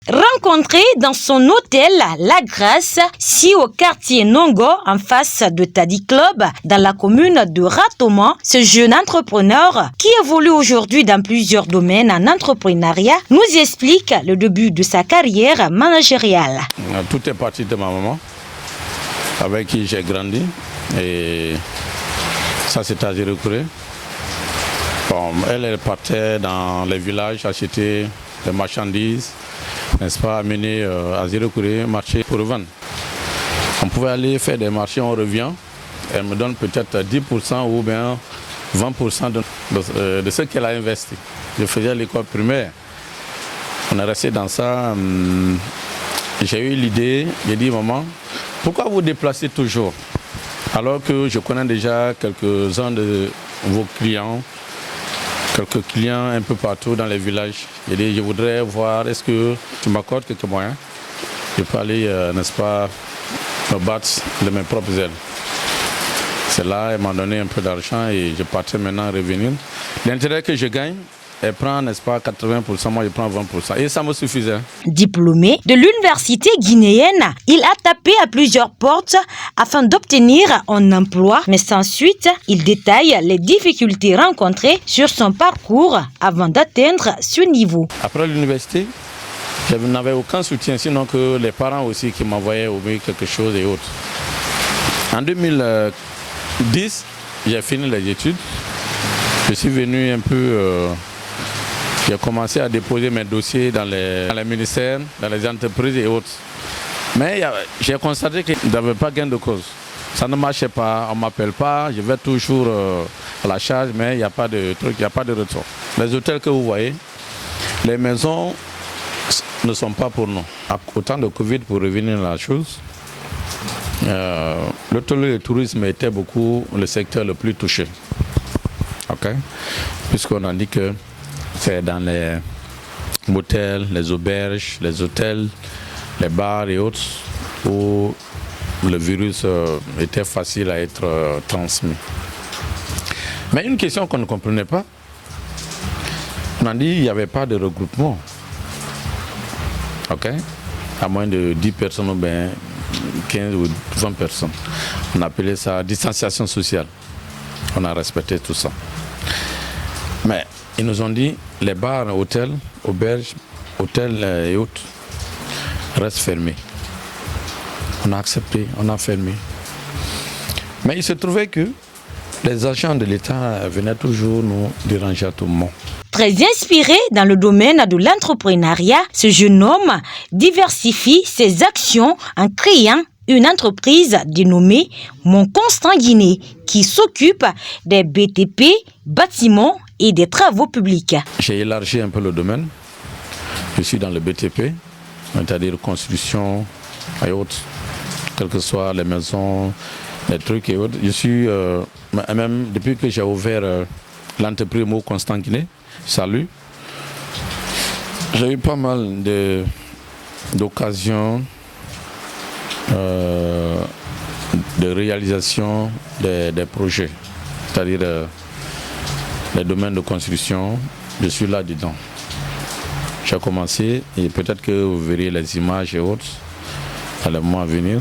Rencontré dans son hôtel La Grâce, si au quartier Nongo, en face de Tadi Club, dans la commune de Ratoma, ce jeune entrepreneur qui évolue aujourd'hui dans plusieurs domaines en entrepreneuriat nous explique le début de sa carrière managériale. Tout est parti de ma maman, avec qui j'ai grandi, et ça c'est à Zérokouré. Bon, elle partait dans les villages acheter des marchandises, n'est-ce pas, amener à Zérokouré, marcher pour vendre. On pouvait aller faire des marchés, on revient, elle me donne peut-être 10% ou bien 20% de ce qu'elle a investi. Je faisais l'école primaire. On est resté dans ça. J'ai eu l'idée, j'ai dit maman, pourquoi vous déplacez toujours? Alors que je connais déjà quelques-uns de vos clients, quelques clients un peu partout dans les villages. J'ai dit, je voudrais voir, est-ce que tu m'accordes quelques moyens? Je peux aller, n'est-ce pas, me battre de mes propres ailes. C'est là, elle m'a donné un peu d'argent et je partais maintenant revenir. L'intérêt que je gagne, elle prend, n'est-ce pas, 80%, moi je prends 20%. Et ça me suffisait. Diplômé de l'université guinéenne, il a tapé à plusieurs portes afin d'obtenir un emploi. Mais sans suite, il détaille les difficultés rencontrées sur son parcours avant d'atteindre ce niveau. Après l'université, je n'avais aucun soutien, sinon que les parents aussi qui m'envoyaient au mieux quelque chose et autres. En 2010, j'ai fini les études. Je suis venu un peu... J'ai commencé à déposer mes dossiers dans les ministères, dans les entreprises et autres. Mais j'ai constaté qu'il n'y avait pas gain de cause. Ça ne marchait pas, on ne m'appelle pas, je vais toujours à la charge, mais il n'y a pas de truc, il n'y a pas de retour. Les hôtels que vous voyez, les maisons ne sont pas pour nous. Au temps de Covid, pour revenir à la chose, l'hôtellerie et le tourisme était beaucoup le secteur le plus touché. Okay? Puisqu'on a dit que c'est dans les motels, les auberges, les hôtels, les bars et autres où le virus était facile à être transmis. Mais une question qu'on ne comprenait pas, on a dit qu'il n'y avait pas de regroupement. Ok? À moins de 10 personnes ou bien 15 ou 20 personnes. On appelait ça distanciation sociale. On a respecté tout ça. Mais ils nous ont dit les bars, hôtels, auberges, hôtels et autres restent fermés. On a accepté, on a fermé. Mais il se trouvait que les agents de l'État venaient toujours nous déranger à tout moment. Très inspiré dans le domaine de l'entrepreneuriat, ce jeune homme diversifie ses actions en créant une entreprise dénommée Mon Constant Guinée qui s'occupe des BTP, bâtiments et des travaux publics. J'ai élargi un peu le domaine. Je suis dans le BTP, c'est-à-dire construction et autres, quelles que soient les maisons, les trucs et autres. Je suis, même depuis que j'ai ouvert l'entreprise Mon Constant Guinée, salut, j'ai eu pas mal d'occasions de réalisation des projets, c'est-à-dire les domaines de construction, je suis là-dedans. J'ai commencé et peut-être que vous verrez les images et autres dans les mois à venir.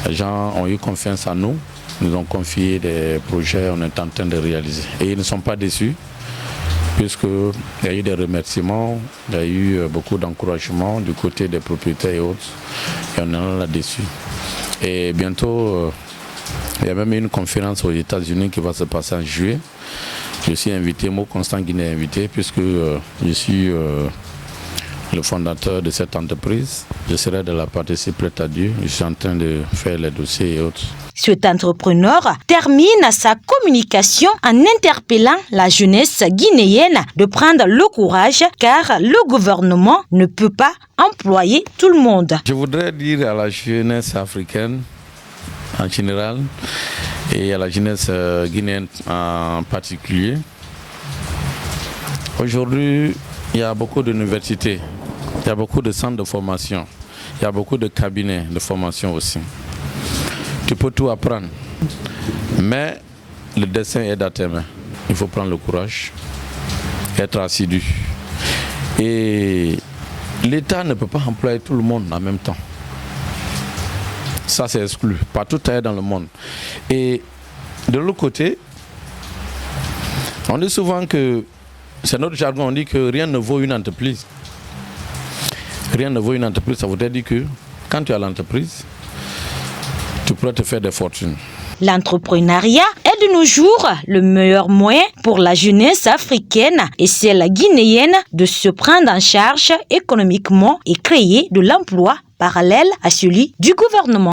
Les gens ont eu confiance en nous, nous ont confié des projets, on est en train de réaliser. Et ils ne sont pas déçus, puisqu'il y a eu des remerciements, il y a eu beaucoup d'encouragement du côté des propriétaires et autres, et on est là-dessus. Et bientôt, il y a même une conférence aux États-Unis qui va se passer en juillet. Je suis invité, Mon Constant Guinée est invité, puisque je suis le fondateur de cette entreprise. Je serai de la partie si prête à Dieu. Je suis en train de faire les dossiers et autres. Cet entrepreneur termine sa communication en interpellant la jeunesse guinéenne de prendre le courage car le gouvernement ne peut pas employer tout le monde. Je voudrais dire à la jeunesse africaine en général et à la jeunesse guinéenne en particulier, aujourd'hui il y a beaucoup d'universités, il y a beaucoup de centres de formation, il y a beaucoup de cabinets de formation aussi. Tu peux tout apprendre, mais le destin est dans tes mains. Il faut prendre le courage, être assidu. Et L'État ne peut pas employer tout le monde en même temps. Ça, c'est exclu, partout ailleurs dans le monde. Et de l'autre côté, on dit souvent que, c'est notre jargon, on dit que rien ne vaut une entreprise. Rien ne vaut une entreprise, ça voudrait dire que quand tu as l'entreprise, tu pourrais te faire des fortunes. L'entrepreneuriat est de nos jours le meilleur moyen pour la jeunesse africaine et celle guinéenne de se prendre en charge économiquement et créer de l'emploi parallèle à celui du gouvernement.